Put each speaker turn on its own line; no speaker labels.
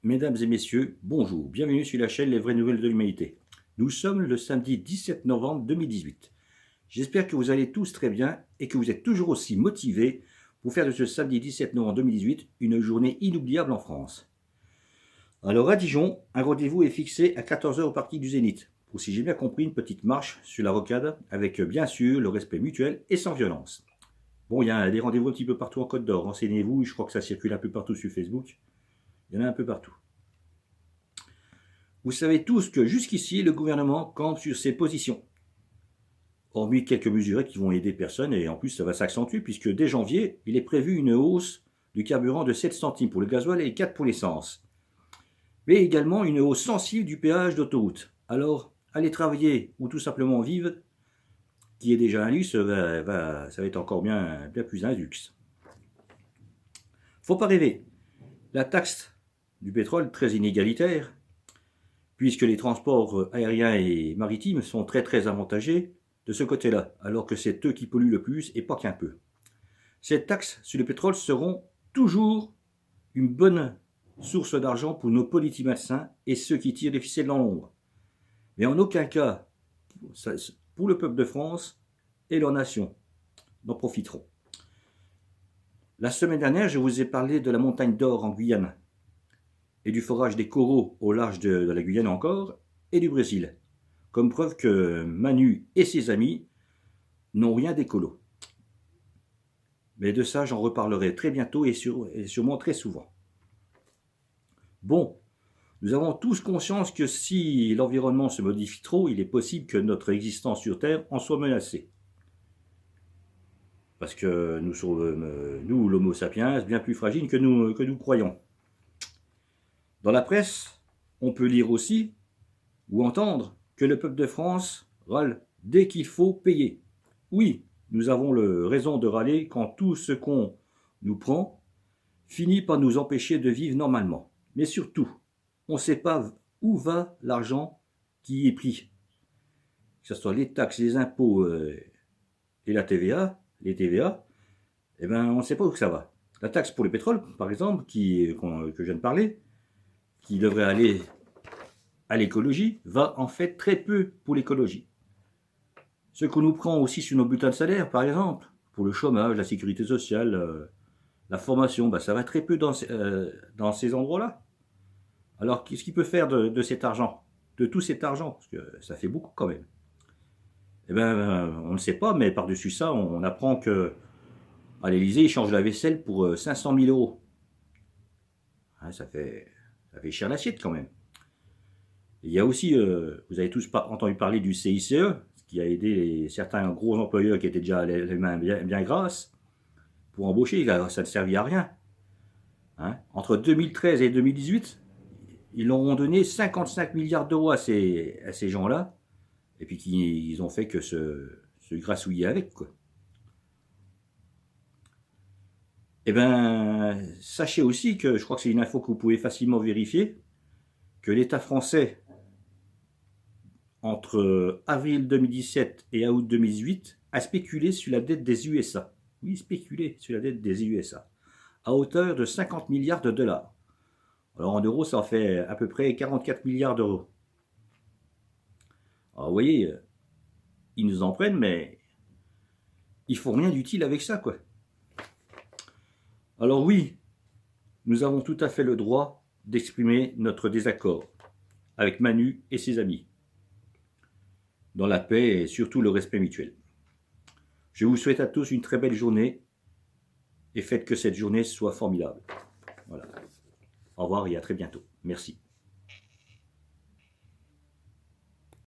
Mesdames et messieurs, bonjour, bienvenue sur la chaîne Les Vraies Nouvelles de l'Humanité. Nous sommes le samedi 17 novembre 2018. J'espère que vous allez tous très bien et que vous êtes toujours aussi motivés pour faire de ce samedi 17 novembre 2018 une journée inoubliable en France. Alors à Dijon, un rendez-vous est fixé à 14 h au parking du Zénith, pour si j'ai bien compris une petite marche sur la rocade avec bien sûr le respect mutuel et sans violence. Bon, il y a des rendez-vous un petit peu partout en Côte d'Or, renseignez-vous, je crois que ça circule un peu partout sur Facebook. Il y en a un peu partout. Vous savez tous que jusqu'ici, le gouvernement campe sur ses positions. Hormis quelques mesures qui vont aider personne, et en plus ça va s'accentuer puisque dès janvier, il est prévu une hausse du carburant de 7 centimes pour le gasoil et 4 pour l'essence. Mais également une hausse sensible du péage d'autoroute. Alors, aller travailler ou tout simplement vivre, qui est déjà un luxe, ça va être encore bien plus un luxe. Faut pas rêver. La taxe du pétrole, très inégalitaire, puisque les transports aériens et maritimes sont très avantagés de ce côté-là, alors que c'est eux qui polluent le plus et pas qu'un peu. Ces taxes sur le pétrole seront toujours une bonne source d'argent pour nos politiciens et ceux qui tirent les ficelles dans l'ombre. Mais en aucun cas pour le peuple de France et leur nation n'en profiteront. La semaine dernière, je vous ai parlé de la montagne d'or en Guyane et du forage des coraux au large de la Guyane encore et du Brésil, comme preuve que Manu et ses amis n'ont rien d'écolo. Mais de ça, j'en reparlerai très bientôt et sûrement très souvent. Bon, nous avons tous conscience que si l'environnement se modifie trop, il est possible que notre existence sur Terre en soit menacée. Parce que nous sommes, nous l'homo sapiens, bien plus fragiles que nous croyons. Dans la presse, on peut lire aussi, ou entendre, que le peuple de France râle dès qu'il faut payer. Oui, nous avons raison de râler quand tout ce qu'on nous prend finit par nous empêcher de vivre normalement. Mais surtout, on ne sait pas où va l'argent qui y est pris. Que ce soit les taxes, les impôts et la TVA, les TVA, eh ben, on ne sait pas où ça va. La taxe pour le pétrole, par exemple, que je viens de parler, qui devrait aller à l'écologie, va en fait très peu pour l'écologie. Ce qu'on nous prend aussi sur nos bulletins de salaire, par exemple, pour le chômage, la sécurité sociale, la formation, ben ça va très peu dans ces endroits-là. Alors, qu'est-ce qu'il peut faire de cet argent, de tout cet argent, parce que ça fait beaucoup quand même. Eh bien, on ne sait pas, mais par-dessus ça, on apprend que à l'Élysée, ils changent la vaisselle pour 500 000 euros. Hein, ça fait cher l'assiette quand même. Il y a aussi, vous avez tous entendu parler du CICE, qui a aidé certains gros employeurs qui étaient déjà les mains bien grasses pour embaucher. Ça ne servait à rien. Hein. Entre 2013 et 2018, ils leur ont donné 55 milliards d'euros à ces gens-là, et puis ils ont fait que se grassouiller avec, quoi. Eh bien, sachez aussi que, je crois que c'est une info que vous pouvez facilement vérifier, que l'État français, entre avril 2017 et août 2018, a spéculé sur la dette des USA. Oui, spéculé sur la dette des USA, à hauteur de 50 milliards de dollars. Alors en euros, ça en fait à peu près 44 milliards d'euros. Alors vous voyez, ils nous en prennent, mais ils font rien d'utile avec ça, quoi. Alors oui, nous avons tout à fait le droit d'exprimer notre désaccord avec Manu et ses amis, dans la paix et surtout le respect mutuel. Je vous souhaite à tous une très belle journée et faites que cette journée soit formidable. Voilà. Au revoir et à très bientôt. Merci.